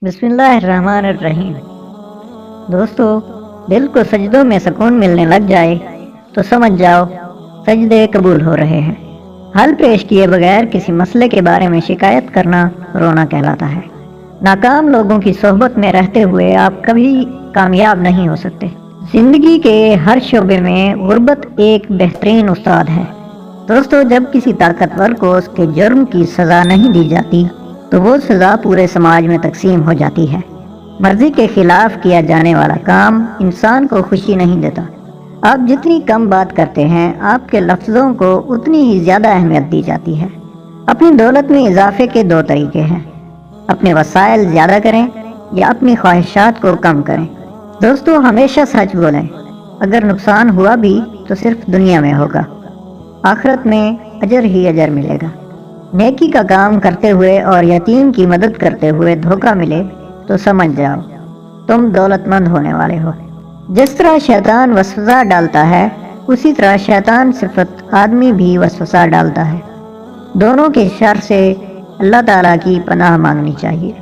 بسم اللہ الرحمن الرحیم۔ دوستو، دل کو سجدوں میں سکون ملنے لگ جائے تو سمجھ جاؤ سجدے قبول ہو رہے ہیں۔ حل پیش کیے بغیر کسی مسئلے کے بارے میں شکایت کرنا رونا کہلاتا ہے۔ ناکام لوگوں کی صحبت میں رہتے ہوئے آپ کبھی کامیاب نہیں ہو سکتے۔ زندگی کے ہر شعبے میں غربت ایک بہترین استاد ہے۔ دوستو، جب کسی طاقتور کو اس کے جرم کی سزا نہیں دی جاتی تو وہ سزا پورے سماج میں تقسیم ہو جاتی ہے۔ مرضی کے خلاف کیا جانے والا کام انسان کو خوشی نہیں دیتا۔ آپ جتنی کم بات کرتے ہیں، آپ کے لفظوں کو اتنی ہی زیادہ اہمیت دی جاتی ہے۔ اپنی دولت میں اضافے کے دو طریقے ہیں: اپنے وسائل زیادہ کریں یا اپنی خواہشات کو کم کریں۔ دوستو، ہمیشہ سچ بولیں۔ اگر نقصان ہوا بھی تو صرف دنیا میں ہوگا، آخرت میں اجر ہی اجر ملے گا۔ نیکی کا کام کرتے ہوئے اور یتیم کی مدد کرتے ہوئے دھوکہ ملے تو سمجھ جاؤ تم دولت مند ہونے والے ہو۔ جس طرح شیطان وسوسہ ڈالتا ہے، اسی طرح شیطان صفت آدمی بھی وسوسہ ڈالتا ہے۔ دونوں کے شر سے اللہ تعالیٰ کی پناہ مانگنی چاہیے۔